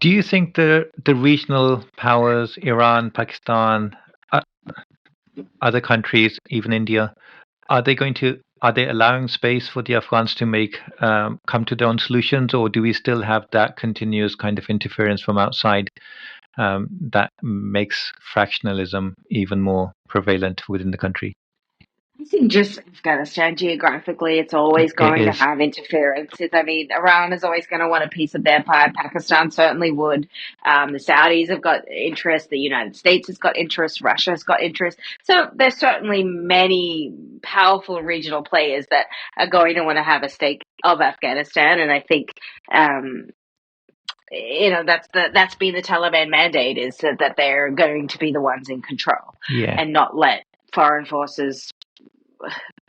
Do you think the regional powers, Iran, Pakistan, uh, other countries, even India, are they allowing space for the Afghans to make come to their own solutions, or do we still have that continuous kind of interference from outside that makes fractionalism even more prevalent within the country? I think just Afghanistan geographically, it's always It going to is. have interferences. I mean, Iran is always going to want a piece of their pie. Pakistan certainly would. The Saudis have got interest. The United States has got interest. Russia has got interest. So there's certainly many powerful regional players that are going to want to have a stake of Afghanistan. And I think, um, that's been the Taliban mandate, is that they're going to be the ones in control Yeah. and not let foreign forces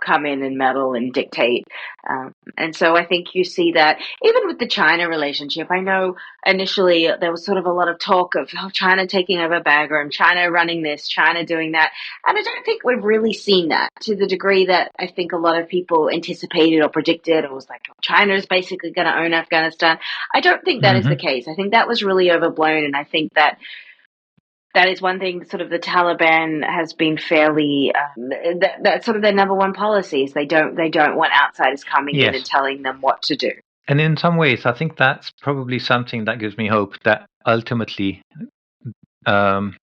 come in and meddle and dictate. And so I think you see that even with the China relationship. I know initially there was sort of a lot of talk of China taking over Bagram, China running this, China doing that. And I don't think we've really seen that to the degree that I think a lot of people anticipated or predicted. It was like, China is basically going to own Afghanistan. I don't think that is the Hmm. case. I think that was really overblown. And I think that is one thing sort of the Taliban has been fairly that's sort of their number one policy is they don't want outsiders coming in and Yes. telling them what to do. And in some ways, I think that's probably something that gives me hope that ultimately um,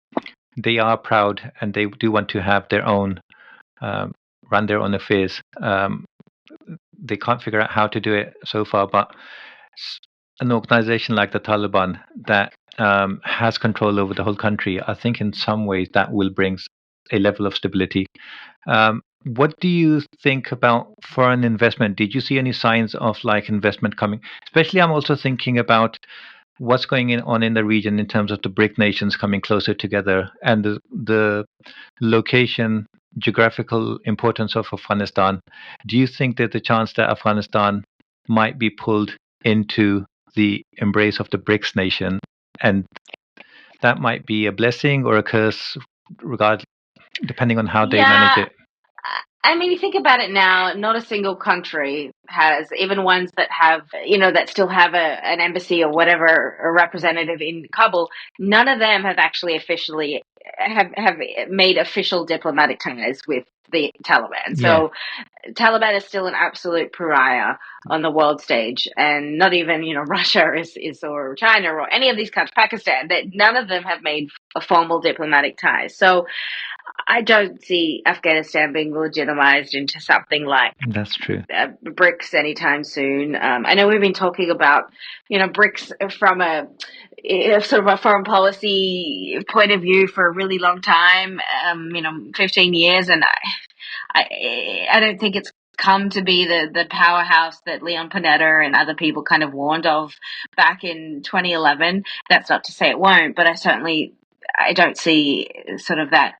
they are proud and they do want to have their own, um, run their own affairs. They can't figure out how to do it so far, but an organization like the Taliban that has control over the whole country, I think in some ways that will bring a level of stability. What do you think about foreign investment? Did you see any signs of like investment coming? Especially, I'm also thinking about what's going on in the region in terms of the BRIC nations coming closer together and the location, geographical importance of Afghanistan. Do you think there's a chance that Afghanistan might be pulled into the embrace of the BRICS nation, and that might be a blessing or a curse, regard depending on how they manage Yeah, it? I mean, you think about it now, not a single country has, even ones that have, that still have an embassy or whatever, a representative in Kabul, none of them have actually officially have made official diplomatic ties with the Taliban. Yeah, So Taliban is still an absolute pariah on the world stage, and not even Russia is or China or any of these countries, Pakistan. That none of them have made a formal diplomatic ties. So I don't see Afghanistan being legitimized into something like that's true. BRICS anytime soon. I know we've been talking about BRICS from a sort of a foreign policy point of view for a really long time. 15 years, and I don't think it's come to be the powerhouse that Leon Panetta and other people kind of warned of back in 2011. That's not to say it won't, but I don't see sort of that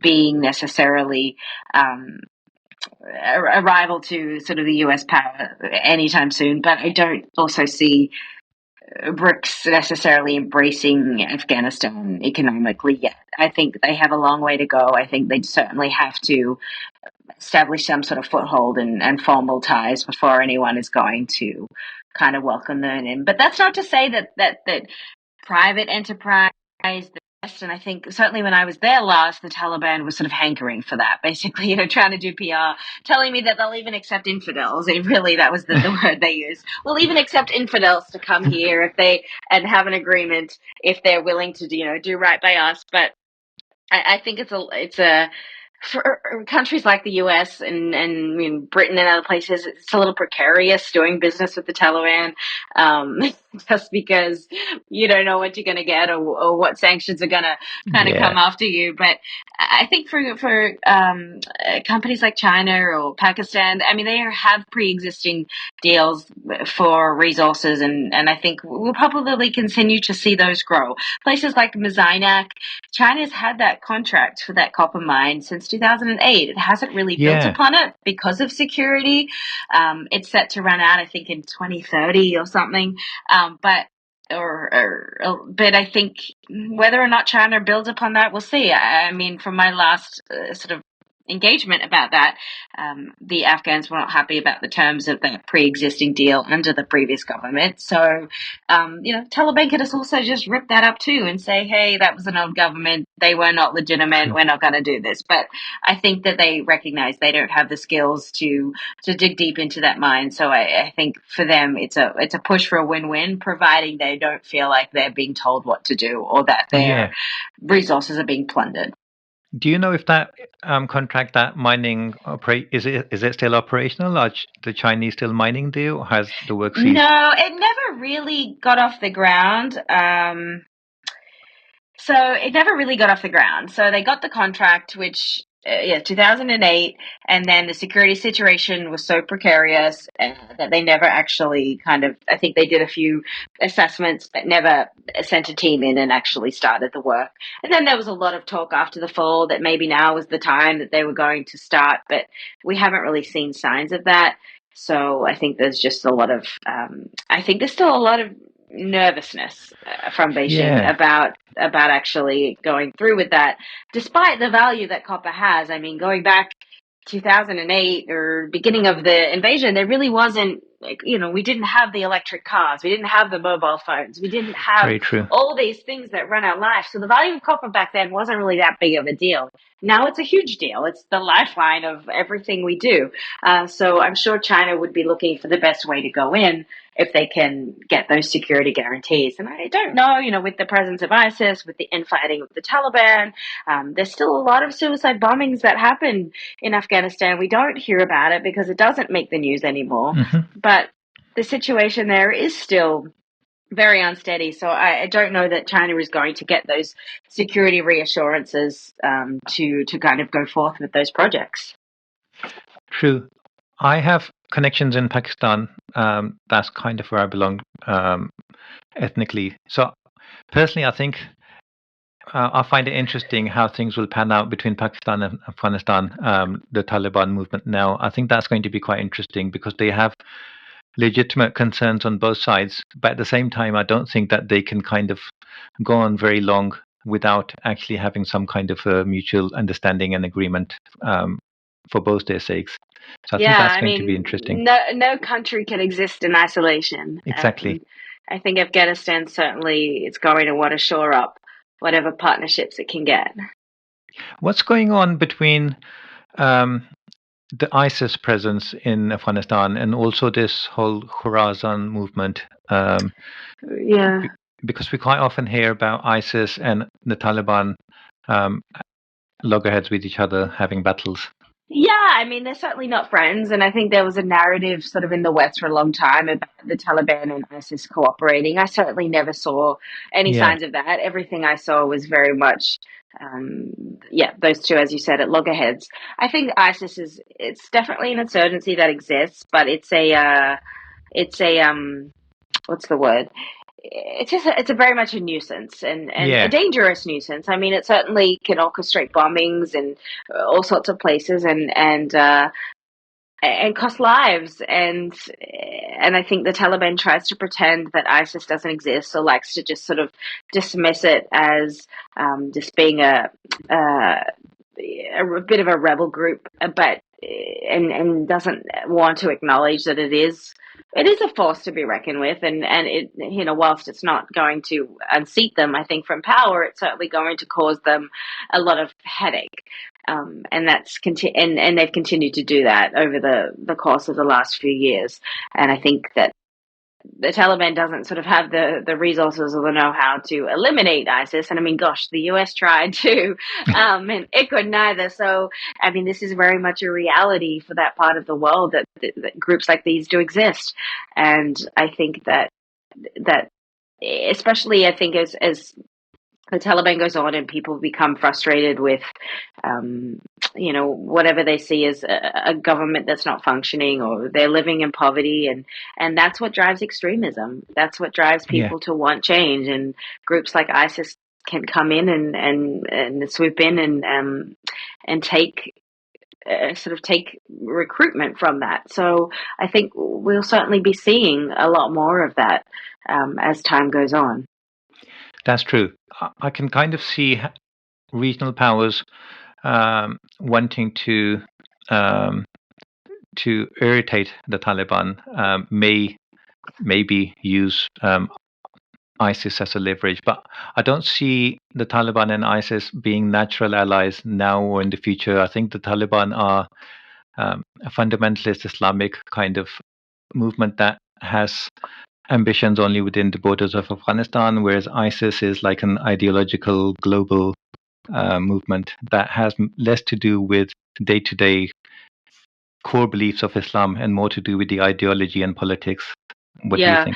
being necessarily a rival to sort of the US power anytime soon. But I don't also see BRICS necessarily embracing Afghanistan economically yet. I think they have a long way to go. I think they'd certainly have to establish some sort of foothold and formal ties before anyone is going to kind of welcome them in. But that's not to say that private enterprise, the best. And I think certainly when I was there last, the Taliban was sort of hankering for that, basically, trying to do PR, telling me that they'll even accept infidels. Really, that was the word they used. We'll even accept infidels to come here and have an agreement if they're willing to, do right by us. But I think it's a for countries like the US and Britain and other places, it's a little precarious doing business with the Taliban, um, just because you don't know what you're going to get or what sanctions are going to kind of come Yeah, after you. But I think for companies like China or Pakistan, I mean, they have pre-existing deals for resources, and I think we'll probably continue to see those grow. Places like Mazinak, China's had that contract for that copper mine since 2008. It hasn't really built yeah, upon it because of security. It's set to run out, I think, in 2030 or something. But I think whether or not China builds upon that, we'll see. I mean, from my last sort of engagement about that. The Afghans were not happy about the terms of that pre-existing deal under the previous government. So, Taliban could have also just ripped that up too and say, hey, that was an old government. They were not legitimate. We're not going to do this. But I think that they recognize they don't have the skills to dig deep into that mine. So I think for them, it's a push for a win-win, providing they don't feel like they're being told what to do or that their resources are being plundered. Do you know if that contract, that mining, is it still operational? Are the Chinese still mining there, or has the work ceased? No, it never really got off the ground. So it never really got off the ground. So they got the contract, which 2008, and then the security situation was so precarious that they never actually I think they did a few assessments, but never sent a team in and actually started the work. And then there was a lot of talk after the fall that maybe now was the time that they were going to start, but we haven't really seen signs of that. So I think there's just a lot of, I think there's still a lot of nervousness from Beijing about actually going through with that, despite the value that copper has. I mean, going back 2008 or beginning of the invasion, there really wasn't, we didn't have the electric cars, we didn't have the mobile phones, we didn't have all these things that run our life. So the value of copper back then wasn't really that big of a deal. Now it's a huge deal. It's the lifeline of everything we do. So I'm sure China would be looking for the best way to go in if they can get those security guarantees. And I don't know, with the presence of ISIS, with the infighting of the Taliban, there's still a lot of suicide bombings that happen in Afghanistan. We don't hear about it because it doesn't make the news anymore. But the situation there is still very unsteady. So I don't know that China is going to get those security reassurances to kind of go forth with those projects. True. I have connections in Pakistan. That's kind of where I belong ethnically. So personally, I think I find it interesting how things will pan out between Pakistan and Afghanistan, the Taliban movement now. I think that's going to be quite interesting because they have legitimate concerns on both sides. But at the same time, I don't think that they can kind of go on very long without actually having some kind of a mutual understanding and agreement for both their sakes. So I think that's going to be interesting. No country can exist in isolation. Exactly. I think Afghanistan certainly is going to want to shore up whatever partnerships it can get. What's going on between the ISIS presence in Afghanistan and also this whole Khorasan movement? Because we quite often hear about ISIS and the Taliban loggerheads with each other, having battles. Yeah, I mean, they're certainly not friends. And I think there was a narrative sort of in the West for a long time about the Taliban and ISIS cooperating. I certainly never saw any signs of that. Everything I saw was very much, those two, as you said, at loggerheads. I think ISIS it's definitely an insurgency that exists, but it's a what's the word? It's a very much a nuisance and a dangerous nuisance. I mean, it certainly can orchestrate bombings in all sorts of places and cost lives. And I think the Taliban tries to pretend that ISIS doesn't exist, or likes to just sort of dismiss it as just being a bit of a rebel group, but and doesn't want to acknowledge that it is a force to be reckoned with, and it, whilst it's not going to unseat them, I think, from power, it's certainly going to cause them a lot of headache, and that's and they've continued to do that over the course of the last few years. And I think that the Taliban doesn't sort of have the resources or the know-how to eliminate ISIS. And I mean, gosh, the US tried to, and it could neither. So, I mean, this is very much a reality for that part of the world that groups like these do exist. And I think that especially, I think as the Taliban goes on and people become frustrated with, whatever they see as a government that's not functioning, or they're living in poverty, and that's what drives extremism. That's what drives people to want change. And groups like ISIS can come in and swoop in and take recruitment from that. So I think we'll certainly be seeing a lot more of that as time goes on. That's true. I can kind of see regional powers wanting to irritate the Taliban may maybe use ISIS as a leverage, but I don't see the Taliban and ISIS being natural allies now or in the future. I think the Taliban are a fundamentalist Islamic kind of movement that has ambitions only within the borders of Afghanistan, whereas ISIS is like an ideological global movement that has less to do with day-to-day core beliefs of Islam and more to do with the ideology and politics. What do you think?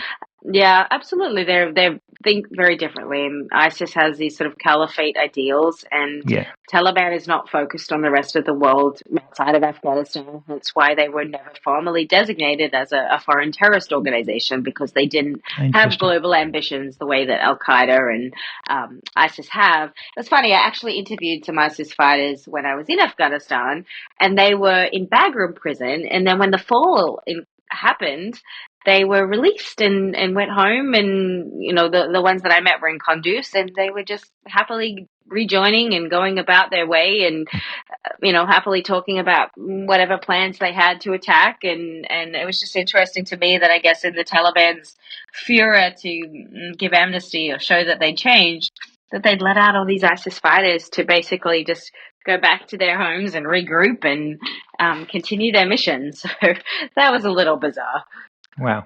Yeah, absolutely. They think very differently. ISIS has these sort of caliphate ideals, and Taliban is not focused on the rest of the world outside of Afghanistan. That's why they were never formally designated as a foreign terrorist organization, because they didn't have global ambitions the way that Al Qaeda and ISIS have. It's funny. I actually interviewed some ISIS fighters when I was in Afghanistan, and they were in Bagram prison. And then when the fall happened, they were released and went home, and the ones that I met were in Kunduz, and they were just happily rejoining and going about their way, and happily talking about whatever plans they had to attack. And it was just interesting to me that I guess in the Taliban's furor to give amnesty or show that they changed, that they'd let out all these ISIS fighters to basically just go back to their homes and regroup and continue their mission. So that was a little bizarre. Wow.